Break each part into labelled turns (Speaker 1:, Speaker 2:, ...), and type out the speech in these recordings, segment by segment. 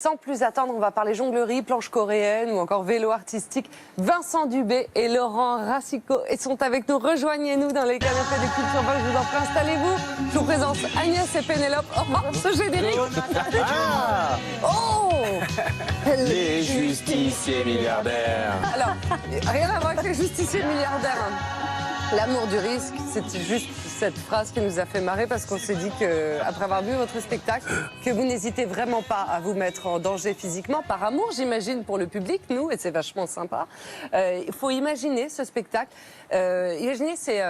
Speaker 1: Sans plus attendre, on va parler jonglerie, planche coréenne ou encore vélo artistique. Vincent Dubé et Laurent Racicot sont avec nous. Rejoignez-nous dans les canapés de Culture Box. Je vous en prie, installez-vous. Je vous présente Agnès et Pénélope. Oh, ce générique.
Speaker 2: Ah
Speaker 1: Oh
Speaker 2: Les justiciers milliardaires.
Speaker 1: Alors, rien à voir avec les justiciers milliardaires. L'amour du risque, c'est juste cette phrase qui nous a fait marrer parce qu'on s'est dit qu'après avoir vu votre spectacle, que vous n'hésitez vraiment pas à vous mettre en danger physiquement, par amour j'imagine pour le public, nous, et c'est vachement sympa. Il faut imaginer ce spectacle. Imaginez, c'est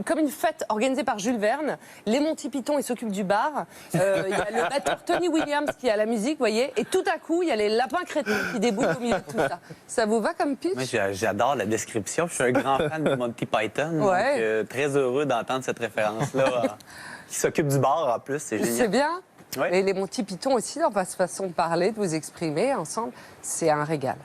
Speaker 1: comme une fête organisée par Jules Verne. Les Monty Python, ils s'occupent du bar. Il y a le batteur Tony Williams qui a la musique, vous voyez. Et tout à coup, il y a les lapins crétins qui déboulent au milieu de tout ça. Ça vous va comme pitch?
Speaker 2: Moi, j'adore la description. Je suis un grand fan de Monty Python.
Speaker 1: Ouais.
Speaker 2: Donc, très heureux d'entendre cette référence-là. Qui s'occupe du bar, en plus. C'est génial.
Speaker 1: C'est bien.
Speaker 2: Ouais.
Speaker 1: Et les Monty Python aussi, dans votre façon de parler, de vous exprimer ensemble, c'est un régal.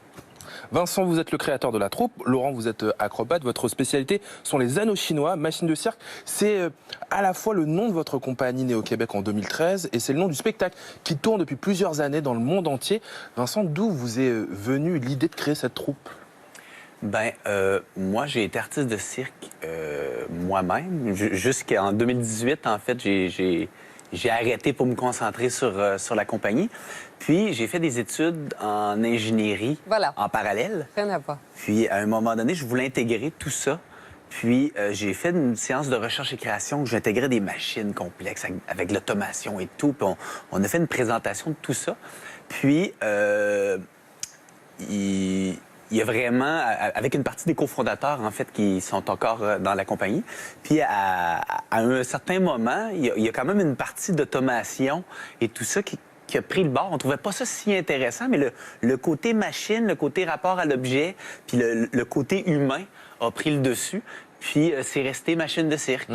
Speaker 3: Vincent, vous êtes le créateur de la troupe. Laurent, vous êtes acrobate. Votre spécialité sont les anneaux chinois, machines de cirque. C'est à la fois le nom de votre compagnie née au Québec en 2013 et c'est le nom du spectacle qui tourne depuis plusieurs années dans le monde entier. Vincent, d'où vous est venue l'idée de créer cette troupe?
Speaker 2: Moi, j'ai été artiste de cirque moi-même. Jusqu'en 2018, en fait, j'ai arrêté pour me concentrer sur la compagnie. Puis, j'ai fait des études en ingénierie en parallèle.
Speaker 1: Rien à voir.
Speaker 2: Puis, à un moment donné, je voulais intégrer tout ça. Puis, j'ai fait une séance de recherche et création où j'intégrais des machines complexes avec l'automation et tout. Puis, on a fait une présentation de tout ça. Puis, il y a vraiment, avec une partie des cofondateurs, en fait, qui sont encore dans la compagnie. Puis, à un certain moment, il y a quand même une partie d'automation et tout ça qui a pris le bord. On trouvait pas ça si intéressant, mais le côté machine, le côté rapport à l'objet, puis le côté humain a pris le dessus. Puis, c'est resté machine de cirque.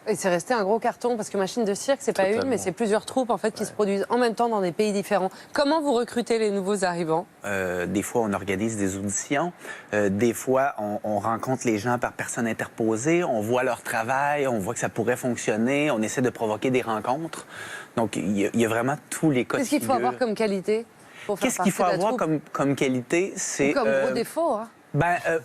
Speaker 1: Et c'est resté un gros carton parce que Machine de cirque, c'est pas une, mais c'est plusieurs troupes en fait qui se produisent en même temps dans des pays différents. Comment vous recrutez les nouveaux arrivants?
Speaker 2: Des fois, on organise des auditions. Des fois, on rencontre les gens par personne interposée. On voit leur travail, on voit que ça pourrait fonctionner. On essaie de provoquer des rencontres. Donc, il y a vraiment tous les cas de
Speaker 1: Qu'est-ce qu'il faut avoir comme qualité pour faire
Speaker 2: Qu'est-ce qu'il faut
Speaker 1: partie de la
Speaker 2: avoir
Speaker 1: troupe?
Speaker 2: comme qualité? C'est
Speaker 1: Ou comme gros défaut, hein?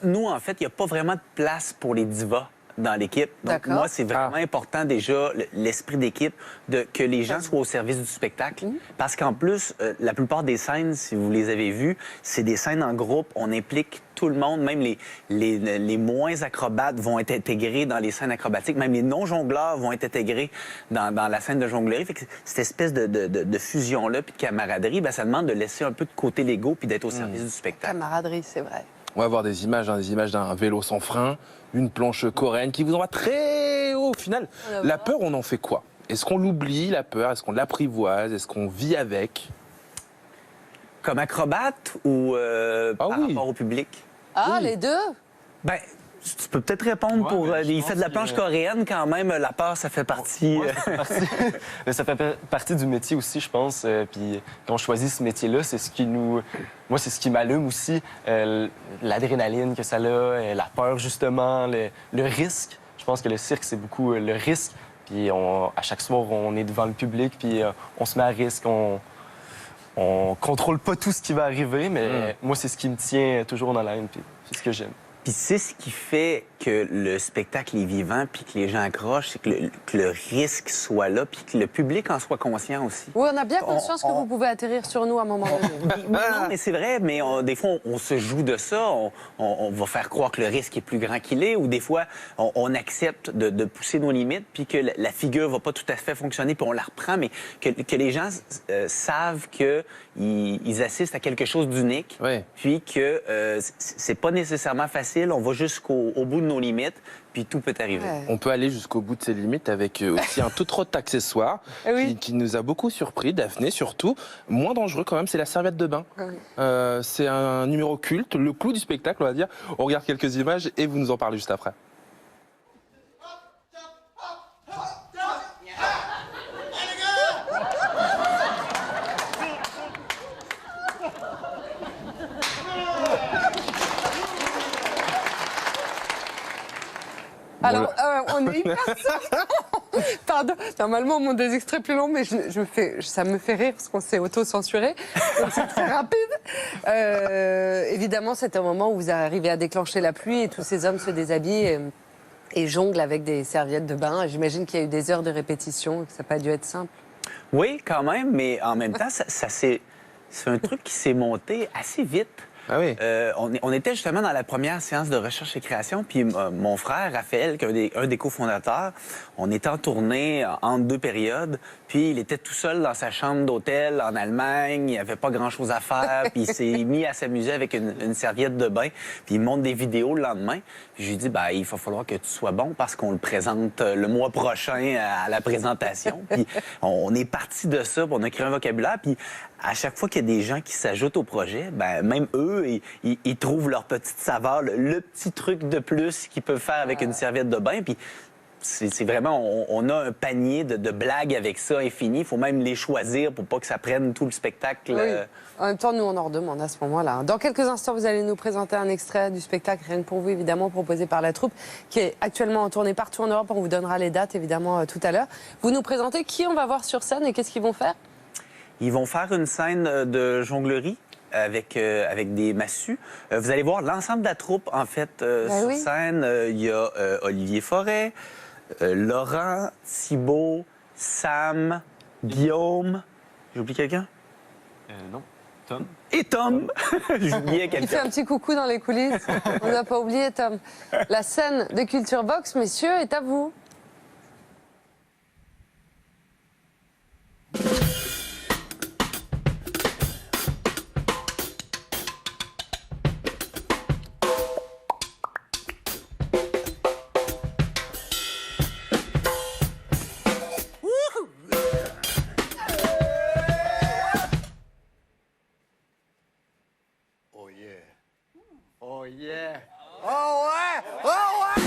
Speaker 2: Nous, en fait, il n'y a pas vraiment de place pour les divas dans l'équipe. Donc, moi, c'est vraiment important déjà, l'esprit d'équipe, que les gens soient au service du spectacle. Parce qu'en plus, la plupart des scènes, si vous les avez vues, c'est des scènes en groupe. On implique tout le monde, même les moins acrobates vont être intégrés dans les scènes acrobatiques. Même les non-jongleurs vont être intégrés dans la scène de jonglerie. Fait que cette espèce de fusion-là puis de camaraderie, ça demande de laisser un peu de côté l'ego puis d'être au service du spectacle.
Speaker 1: Camaraderie, c'est vrai.
Speaker 3: On va voir des images d'un vélo sans frein, une planche coréenne qui vous envoie très haut. Au final, la peur, on en fait quoi? Est-ce qu'on l'oublie, la peur? Est-ce qu'on l'apprivoise? Est-ce qu'on vit avec?
Speaker 2: Comme acrobate ou par rapport au public?
Speaker 1: Ah, les deux?
Speaker 2: Tu peux peut-être répondre pour... il fait de la planche coréenne quand même. La peur, ça fait partie...
Speaker 4: Ça fait partie du métier aussi, je pense. Puis quand on choisit ce métier-là, c'est ce qui nous... Moi, c'est ce qui m'allume aussi. L'adrénaline que ça a, la peur, justement, le risque. Je pense que le cirque, c'est beaucoup le risque. Puis à chaque soir, on est devant le public, puis on se met à risque. On contrôle pas tout ce qui va arriver, mais moi, c'est ce qui me tient toujours dans l'âme, puis c'est ce que j'aime.
Speaker 2: Puis c'est ce qui fait que le spectacle est vivant, puis que les gens accrochent, c'est que le risque soit là, puis que le public en soit conscient aussi.
Speaker 1: Oui, on a bien conscience que vous pouvez atterrir sur nous à un moment donné.
Speaker 2: Non, mais c'est vrai, mais des fois, on se joue de ça. On va faire croire que le risque est plus grand qu'il est, ou des fois, on accepte de pousser nos limites, puis que la figure va pas tout à fait fonctionner, puis on la reprend, mais que les gens savent qu'ils assistent à quelque chose d'unique, puis que c'est pas nécessairement facile. On va jusqu'au bout de nos limites, puis tout peut arriver.
Speaker 3: On peut aller jusqu'au bout de ses limites avec aussi un tout autre accessoire qui nous a beaucoup surpris, Daphné surtout. Moins dangereux quand même, c'est la serviette de bain. C'est un numéro culte, le clou du spectacle, on va dire. On regarde quelques images et vous nous en parlez juste après.
Speaker 1: Alors, on est hyper Pardon, normalement, on monte des extraits plus longs, mais ça me fait rire parce qu'on s'est auto-censuré. Donc c'est très rapide. Évidemment, c'est un moment où vous arrivez à déclencher la pluie et tous ces hommes se déshabillent et jonglent avec des serviettes de bain. J'imagine qu'il y a eu des heures de répétition et que ça n'a pas dû être simple.
Speaker 2: Oui, quand même, mais en même temps, c'est un truc qui s'est monté assez vite.
Speaker 3: Ah oui.
Speaker 2: On était justement dans la première séance de recherche et création, puis mon frère, Raphaël, qui est un des cofondateurs, on était en tournée entre 2 périodes, puis il était tout seul dans sa chambre d'hôtel en Allemagne, il n'y avait pas grand-chose à faire, puis il s'est mis à s'amuser avec une serviette de bain, puis il monte des vidéos le lendemain. Puis je lui dis, il va falloir que tu sois bon parce qu'on le présente le mois prochain à la présentation. Puis on est parti de ça, puis on a créé un vocabulaire, puis à chaque fois qu'il y a des gens qui s'ajoutent au projet, même eux, ils trouvent leur petite saveur, le petit truc de plus qu'ils peuvent faire avec une serviette de bain. Puis c'est vraiment, on a un panier de blagues avec ça infini. Il faut même les choisir pour pas que ça prenne tout le spectacle.
Speaker 1: Oui. En même temps, nous, on en redemande à ce moment-là. Dans quelques instants, vous allez nous présenter un extrait du spectacle Rien que pour vous, évidemment, proposé par la troupe, qui est actuellement en tournée partout en Europe. On vous donnera les dates, évidemment, tout à l'heure. Vous nous présentez qui on va voir sur scène et qu'est-ce qu'ils vont faire?
Speaker 2: Ils vont faire une scène de jonglerie avec des massues. Vous allez voir l'ensemble de la troupe, en fait, sur scène. Il y a Olivier Forêt, Laurent, Thibault, Sam, Guillaume. J'ai oublié quelqu'un?
Speaker 4: Non. Tom.
Speaker 2: Et Tom! J'oubliais quelqu'un.
Speaker 1: Il fait un petit coucou dans les coulisses. On n'a pas oublié, Tom. La scène de Culture Box, messieurs, est à vous.
Speaker 5: Oh yeah! Oh ouais! Oh ouais!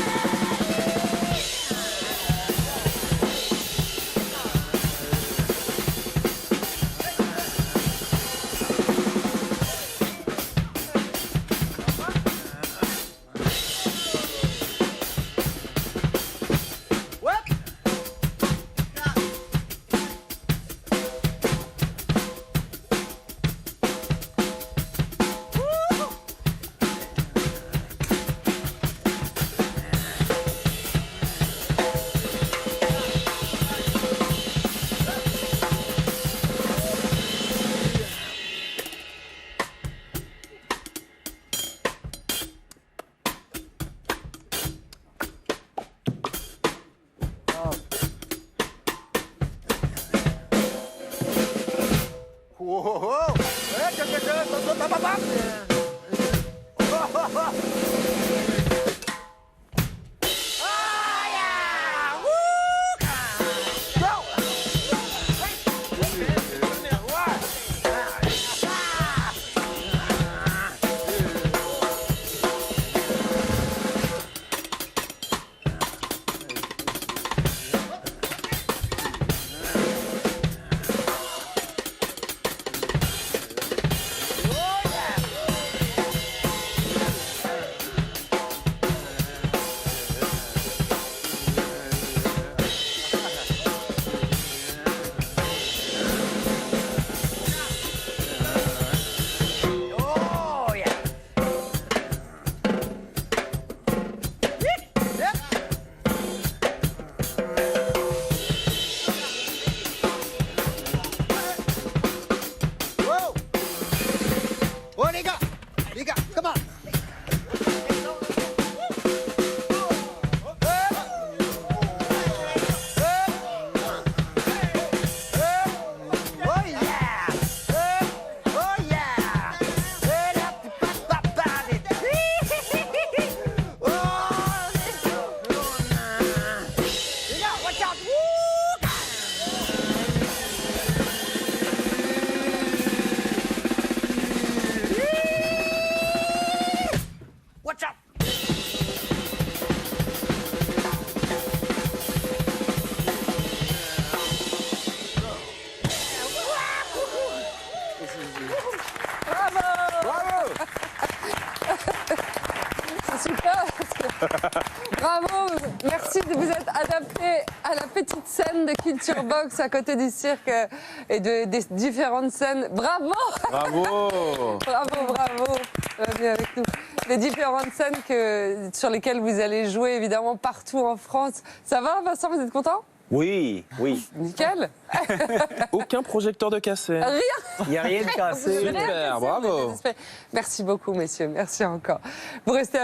Speaker 1: C'est super. Bravo, merci de vous être adapté à la petite scène de Culture Box à côté du cirque et des différentes scènes. Bravo!
Speaker 3: Bravo.
Speaker 1: Bravo, bienvenue avec nous. Les différentes scènes sur lesquelles vous allez jouer évidemment partout en France. Ça va, Vincent, vous êtes content?
Speaker 2: Oui.
Speaker 1: Nickel.
Speaker 3: Aucun projecteur de cassette.
Speaker 1: Rien.
Speaker 2: Il n'y a rien de cassé.
Speaker 3: Super, bravo.
Speaker 1: Merci beaucoup, messieurs. Merci encore. Vous restez